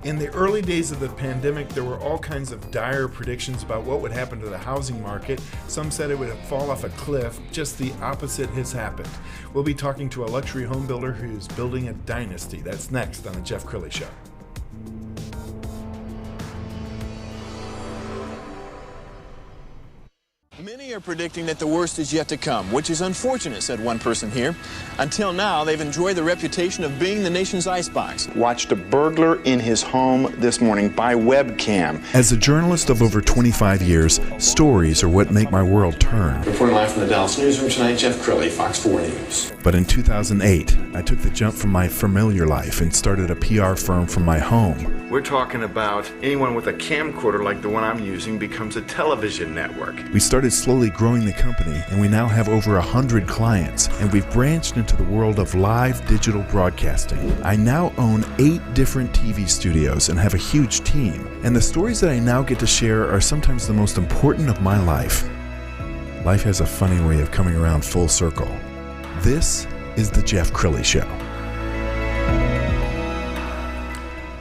In the early days of the pandemic, there were all kinds of dire predictions about what would happen to the housing market. Some said it would fall off a cliff. Just the opposite has happened. We'll be talking to a luxury home builder who's building a dynasty. That's next on the Jeff Crilley Show. Many are predicting that the worst is yet to come, which is unfortunate, said one person here. Until now, they've enjoyed the reputation of being the nation's icebox. Watched a burglar in his home this morning by webcam. As a journalist of over 25 years, stories are what make my world turn. Reporting live from the Dallas newsroom tonight, Jeff Crilley, Fox 4 News. But in 2008, I took the jump from my familiar life and started a PR firm from my home. We're talking about anyone with a camcorder like the one I'm using becomes a television network. We started slowly growing the company, and we now have over 100 clients, and we've branched into the world of live digital broadcasting. I now own 8 different TV studios and have a huge team, and the stories that I now get to share are sometimes the most important of my life. Life has a funny way of coming around full circle. This is the Jeff Crilley Show.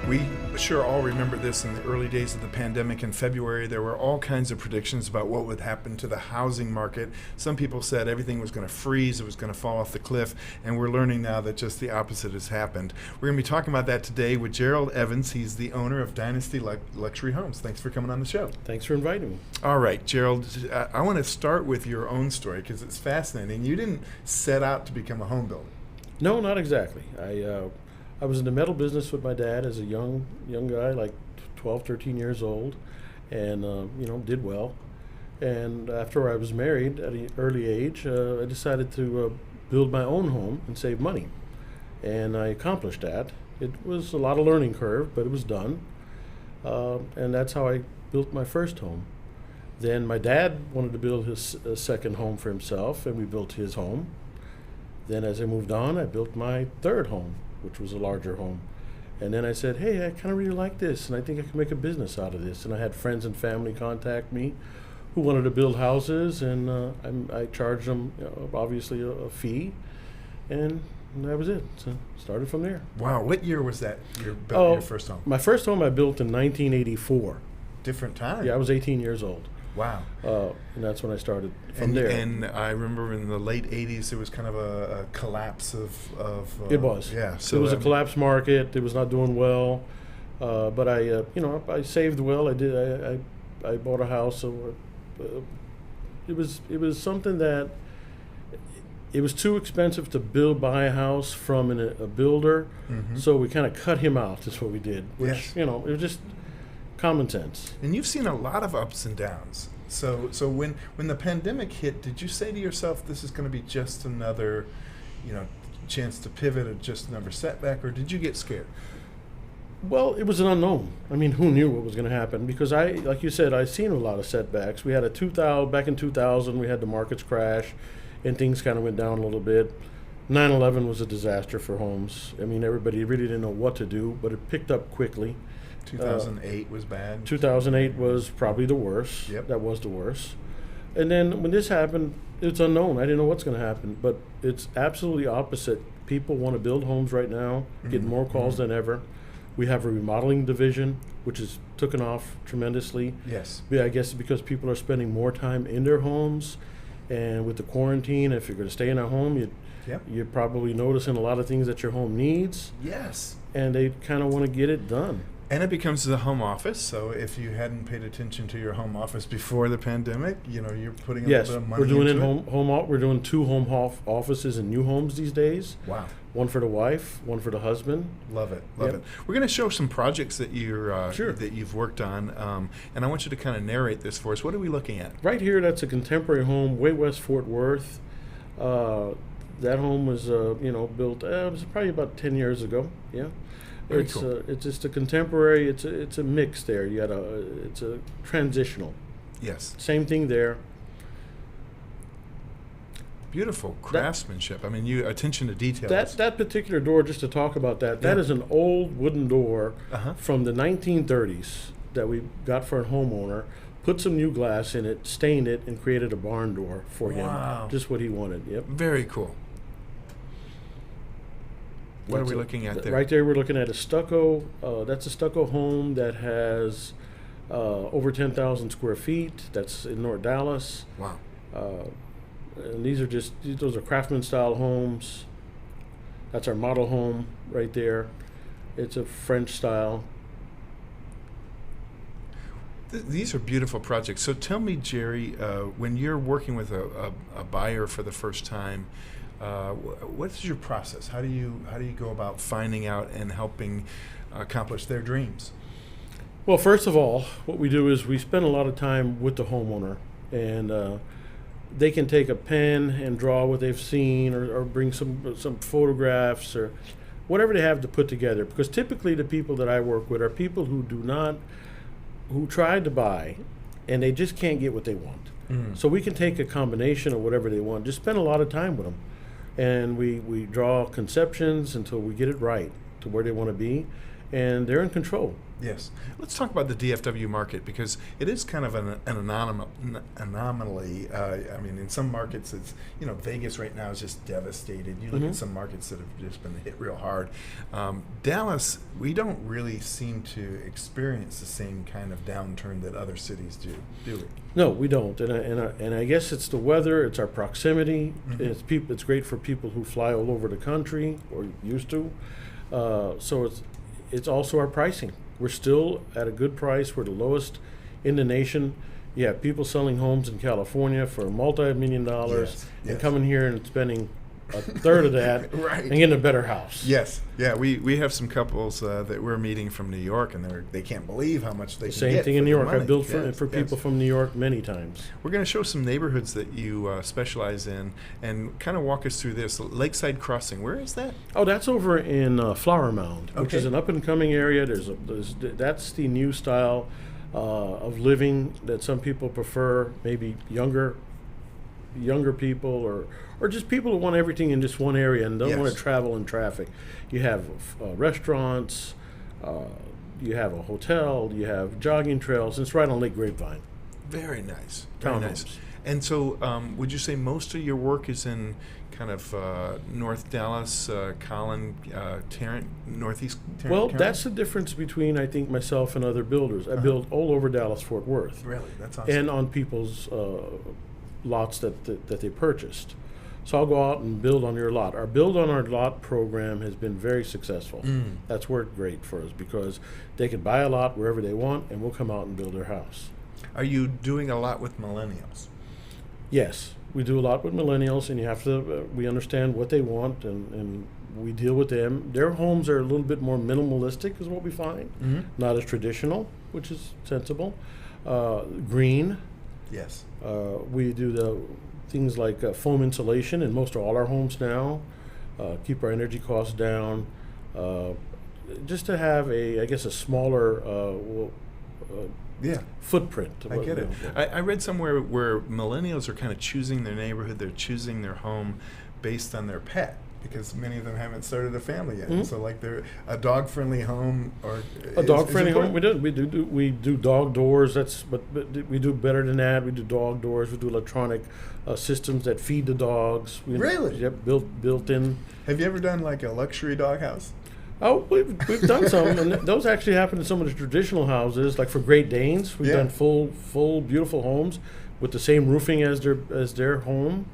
We sure all remember this in the early days of the pandemic in February. There were all kinds of predictions about what would happen to the housing market. Some people said everything was going to freeze, it was going to fall off the cliff, and we're learning now that just the opposite has happened. We're going to be talking about that today with Gerald Evans. He's the owner of Dynasty Luxury Homes. Thanks for coming on the show. Thanks for inviting me. All right, Gerald, I want to start with your own story because it's fascinating. You didn't set out to become a home builder. No, not exactly. I was in the metal business with my dad as a young guy, like 12, 13 years old, and did well. And after I was married at an early age, I decided to build my own home and save money. And I accomplished that. It was a lot of learning curve, but it was done. And that's how I built my first home. Then my dad wanted to build his second home for himself, and we built his home. Then as I moved on, I built my third home, which was a larger home. And then I said, hey, I kind of really like this, and I think I can make a business out of this. And I had friends and family contact me who wanted to build houses, and I charged them, obviously, a fee, and that was it. So started from there. Wow, what year was that you built your first home? My first home I built in 1984. Different time. Yeah, I was 18 years old. Wow. And that's when I started from there. And I remember in the late 80s, it was kind of a collapse of it was. Yeah. So it was a collapsed market. It was not doing well. But I saved well. I bought a house. So it was something that it was too expensive to buy a house from a builder. Mm-hmm. So we kind of cut him out. That's what we did. Which, it was just common sense. And you've seen a lot of ups and downs. So when the pandemic hit, did you say to yourself, this is going to be just another, chance to pivot or just another setback, or did you get scared? Well, it was an unknown. I mean, who knew what was going to happen? Because like you said, I've seen a lot of setbacks. We had back in 2000, we had the markets crash, and things kind of went down a little bit. 9/11 was a disaster for homes. I mean, everybody really didn't know what to do, but it picked up quickly. 2008 was bad. 2008 was probably the worst. Yep. That was the worst. And then when this happened, it's unknown. I didn't know what's going to happen, but it's absolutely opposite. People want to build homes right now, getting more calls than ever. We have a remodeling division, which is taken off tremendously. Yes. I guess because people are spending more time in their homes, and with the quarantine, if you're going to stay in a home, you're probably noticing a lot of things that your home needs. Yes. And they kind of want to get it done. And it becomes the home office. So if you hadn't paid attention to your home office before the pandemic, you're putting a little bit of money into it. Yes, we're doing we're doing 2 home offices in new homes these days. Wow. One for the wife, one for the husband. Love it. We're going to show some projects that that you've worked on, and I want you to kind of narrate this for us. What are we looking at? Right here, that's a contemporary home, way west Fort Worth. That home was built. It was probably about 10 years ago. Yeah. Very cool. It's just a contemporary. It's a mix there. It's a transitional. Yes. Same thing there. Beautiful craftsmanship. Attention to detail. That particular door, just to talk about that is an old wooden door from the 1930s that we got for a homeowner. Put some new glass in it, stained it, and created a barn door for him. Just what he wanted. Yep. Very cool. What are we looking at there? Right there, we're looking at a stucco. That's a stucco home that has over 10,000 square feet. That's in North Dallas. Wow. And those are craftsman style homes. That's our model home right there. It's a French style. These are beautiful projects. So tell me, Jerry, when you're working with a buyer for the first time, what's your process? How do you go about finding out and helping accomplish their dreams? Well, first of all, what we do is we spend a lot of time with the homeowner, and they can take a pen and draw what they've seen, or bring some photographs or whatever they have to put together. Because typically the people that I work with are people who tried to buy and they just can't get what they want. So we can take a combination of whatever they want, just spend a lot of time with them, and we draw conceptions until we get it right to where they want to be, and they're in control. Yes. Let's talk about the DFW market, because it is kind of an anomaly. I mean, in some markets, it's, Vegas right now is just devastated. You look at some markets that have just been hit real hard. Dallas, we don't really seem to experience the same kind of downturn that other cities do we? No, we don't. And I guess it's the weather, it's our proximity. It's great for people who fly all over the country, or used to. So it's also our pricing. We're still at a good price. We're the lowest in the nation. You have people selling homes in California for multi-million dollars and coming here and spending a third of that and getting a better house. Yes. Yeah, we have some couples that we're meeting from New York, and they can't believe how much they can get. Same thing in New York. Money. I've built for people from New York many times. We're going to show some neighborhoods that you specialize in, and kind of walk us through this. Lakeside Crossing, where is that? Oh, that's over in Flower Mound, which is an up-and-coming area. That's the new style of living that some people prefer, maybe younger people, or just people who want everything in just one area and don't want to travel in traffic. You have restaurants, you have a hotel, you have jogging trails, and it's right on Lake Grapevine. Very nice. Very nice. And so would you say most of your work is in kind of North Dallas, Collin, Tarrant, Northeast Tarrant? Well, County? that's the difference between, I think, myself and other builders. I build all over Dallas-Fort Worth. Really? That's awesome. And on people's lots that they purchased. So I'll go out and build on your lot. Our Build on Our Lot program has been very successful. That's worked great for us, because they can buy a lot wherever they want, and we'll come out and build their house. Are you doing a lot with millennials? Yes, we do a lot with millennials, and you have to. We understand what they want, and we deal with them. Their homes are a little bit more minimalistic, is what we find. Not as traditional, which is sensible. Green. Yes. We do the things like foam insulation in most of all our homes now, keep our energy costs down, just to have a smaller footprint. I get it. I read somewhere where millennials are kind of choosing their neighborhood, they're choosing their home based on their pet, because many of them haven't started a family yet. So like they're a dog-friendly home, or a dog-friendly home. We do dog doors. But we do better than that. We do dog doors. We do electronic systems that feed the dogs. Really? Yep, built in. Have you ever done like a luxury dog house? Oh, we've done some, and those actually happen in some of the traditional houses. Like for Great Danes, we've done full beautiful homes with the same roofing as their home.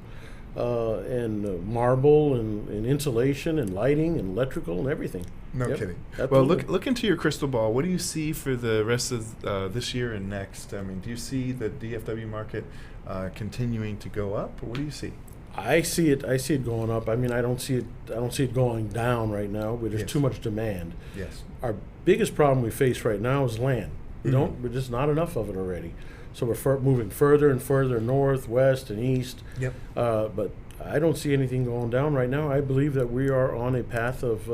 And marble and insulation and lighting and electrical and everything. No kidding. Absolutely. Well, look into your crystal ball. What do you see for the rest of this year and next? I mean, do you see the DFW market continuing to go up, or what do you see? I see it going up. I mean, I don't see it going down right now. There's too much demand. Yes. Our biggest problem we face right now is land. We're just not enough of it already. So we're moving further and further north, west, and east. Yep. But I don't see anything going down right now. I believe that we are on a path of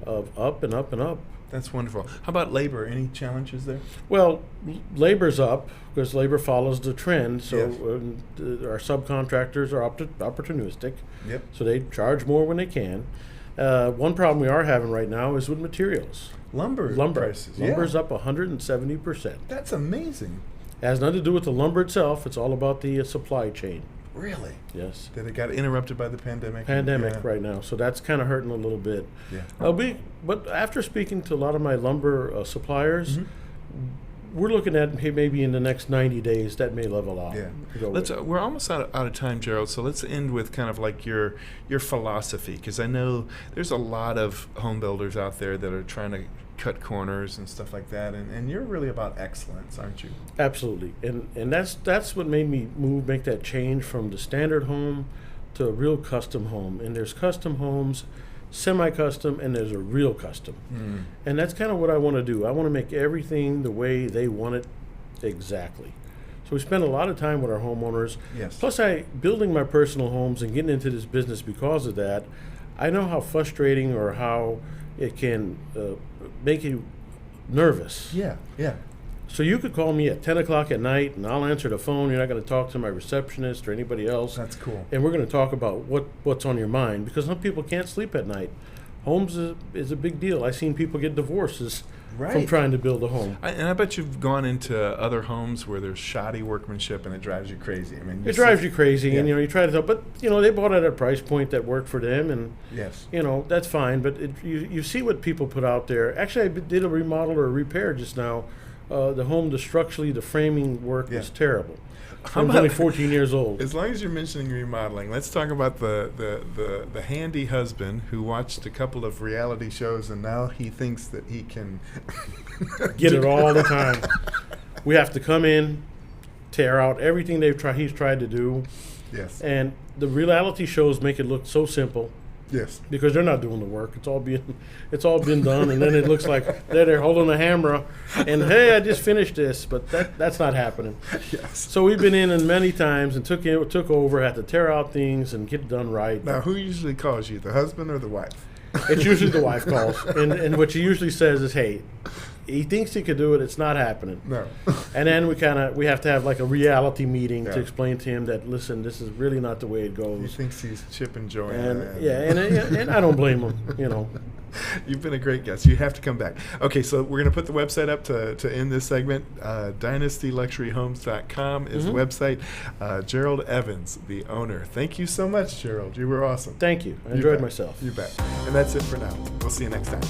up and up and up. That's wonderful. How about labor? Any challenges there? Well, labor's up because labor follows the trend. So our subcontractors are opportunistic. Yep. So they charge more when they can. One problem we are having right now is with materials. Lumber prices. Lumber's up 170%. That's amazing. It has nothing to do with the lumber itself. It's all about the supply chain. Really? Yes. That it got interrupted by the pandemic? Pandemic Yeah. right now, so that's kind of hurting a little bit. Yeah. But after speaking to a lot of my lumber suppliers, we're looking at maybe in the next 90 days that may level out. Yeah. Go Let's. with. We're almost out of time, Gerald. So let's end with kind of like your philosophy, because I know there's a lot of home builders out there that are trying to cut corners and stuff like that, and you're really about excellence, aren't you? Absolutely, and that's what made me make that change from the standard home to a real custom home. And there's custom homes, semi-custom, and there's a real custom. And that's kind of what I want to do. I want to make everything the way they want it exactly. So we spend a lot of time with our homeowners. Yes. Plus, building my personal homes and getting into this business because of that, I know how frustrating or how it can make you nervous. Yeah. Yeah. So you could call me at 10 o'clock at night, and I'll answer the phone. You're not going to talk to my receptionist or anybody else. That's cool. And we're going to talk about what's on your mind, because some people can't sleep at night. Homes is a big deal. I've seen people get divorces from Right. trying to build a home. And I bet you've gone into other homes where there's shoddy workmanship, and it drives you crazy. I mean, It drives you crazy, and Yeah. you try to tell, but they bought at a price point that worked for them, and Yes. that's fine. But you see what people put out there. Actually, I did a remodel or a repair just now. The home, the framing work was terrible. I'm only 14 years old. As long as you're mentioning remodeling, let's talk about the handy husband who watched a couple of reality shows, and now he thinks that he can Get it all the time. We have to come in, tear out everything he's tried to do, Yes. and the reality shows make it look so simple Yes. because they're not doing the work. It's all been done, and then it looks like they're holding a hammer, and hey, I just finished this, but that's not happening. Yes. So we've been in many times and took over, had to tear out things and get it done right. Now, who usually calls you, the husband or the wife? It's usually the wife calls, and what she usually says is, "Hey, he thinks he could do it. It's not happening." No. And then we have to have like a reality meeting Yeah. to explain to him that, listen, this is really not the way it He goes. thinks he's Chip and Joanna. And I don't blame him. You've been a great guest. You have to come back. Okay, so we're going to put the website up to end this segment. DynastyLuxuryHomes.com is the website. Gerald Evans, the owner. Thank you so much, Gerald. You were awesome. Thank you. I You enjoyed bet. myself. You bet. And that's it for now. We'll see you next time.